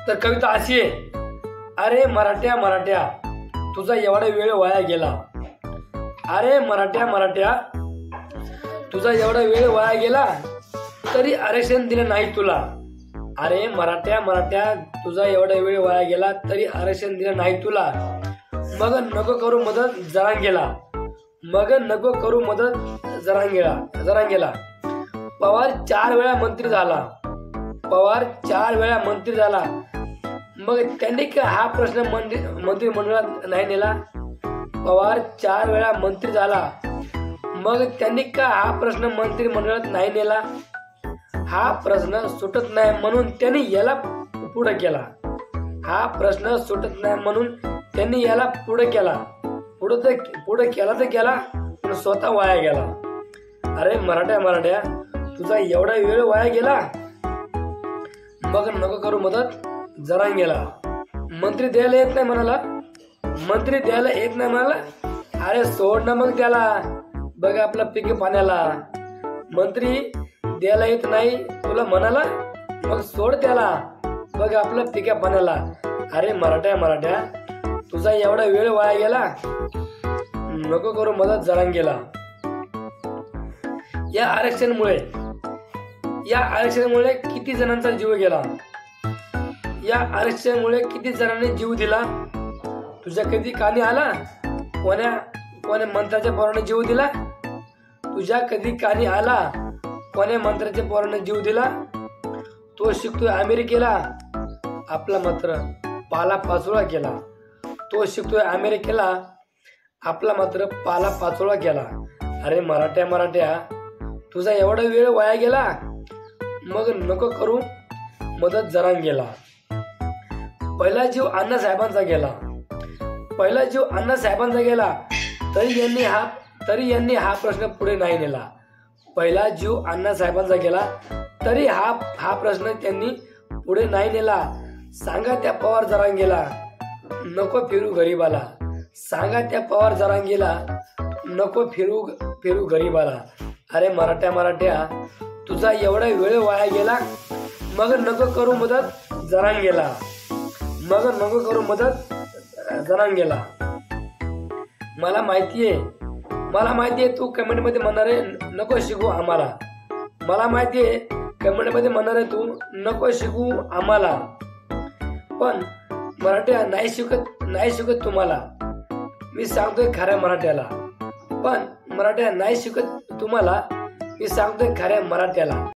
तर कविता अशी आहे, अरे मराठ्या मराठ्या तुझा एवढा वेळ वाया गेला. अरे मराठ्या मराठ्या तुझा एवढा वेळ वाया गेला तरी आरक्षण दिलं नाही तुला. अरे मराठ्या मराठ्या तुझा एवढा वेळ वाया गेला तरी आरक्षण दिलं नाही तुला. मग नको करू मदत जरांगेला. मग नको करू मदत जरांगेला. पवार 4 वेळा मंत्री झाला. पवार 4 वेळा मंत्री झाला. मग त्यांनी का हा प्रश्न मंत्रिमंडळात नाही नेला. पवार 4 वेळा मंत्री झाला. मग त्यांनी का हा प्रश्न मंत्रिमंडळात नाही नेला. हा प्रश्न सुटत नाही म्हणून त्यांनी याला पुढे केला. हा प्रश्न सुटत नाही म्हणून त्यांनी याला पुढे केला. पुढे केला तर केला पण स्वतः वाया गेला. अरे मराठ्या मराठ्या तुझा एवढा वेळ वाया गेला. मग नको करू मदत जरांगेला. मंत्री द्यायला येत नाही म्हणाला. मंत्री द्यायला येत नाही म्हणाला. अरे सोड ना मग त्याला. बघ आपला पीक पाण्याला. मंत्री द्यायला येत नाही तुला म्हणाला. मग सोड त्याला. बघ आपलं पिक्या पाण्याला. अरे मराठ्या मराठ्या तुझा एवढा वेळ वाया गेला. नको करू मदत जरांगेला. या आरक्षणामुळे किती जणांचा जीव गेला. या आरक्षणामुळे किती जणांनी जीव दिला. तुझ्या कधी कानी आला कोण्या मंत्र्याच्या पोराने जीव दिला. तुझ्या कधी कानी आला कोण्या मंत्र्याच्या पोराने जीव दिला. तो शिकतोय अमेरिकेला आपला मात्र पाला पाचोळा केला. तो शिकतोय अमेरिकेला आपला मात्र पाला पाचोळा केला. अरे मराठ्या मराठ्या तुझा एवढा वेळ वाया गेला. मग नको करू मदत जरांगेला. पहिला जीव अण्णासाहेबांचा गेला. पहिला जीव अण्णासाहेबांचा गेला तरी यांनी हा प्रश्न पुढे नाही नेला. पहिला जीव अण्णासाहेबांचा गेला तरी हा प्रश्न त्यांनी पुढे नाही नेला. सांगा त्या पवार जरांगेला नको फिरू गरीबाला. सांगा त्या पवार जरांगेला नको फिरू गरीबाला. अरे मराठ्या मराठ्या तुझा एवढा वेळ वाया गेला. मग नको करू मदत जरांगेला. मग नको करू मदत जरांगेला. मला माहितीये तू कमेंट मध्ये म्हणणार आहे नको शिकू आम्हाला. मला माहितीये कमेंट मध्ये म्हणणार आहे तू नको शिकू आम्हाला. पण मराठ्या नाही शिकत तुम्हाला. मी सांगतोय खऱ्या मराठ्याला. पण मराठ्या नाही शिकत तुम्हाला. मी सांगतोय खऱ्या मराठ्याला.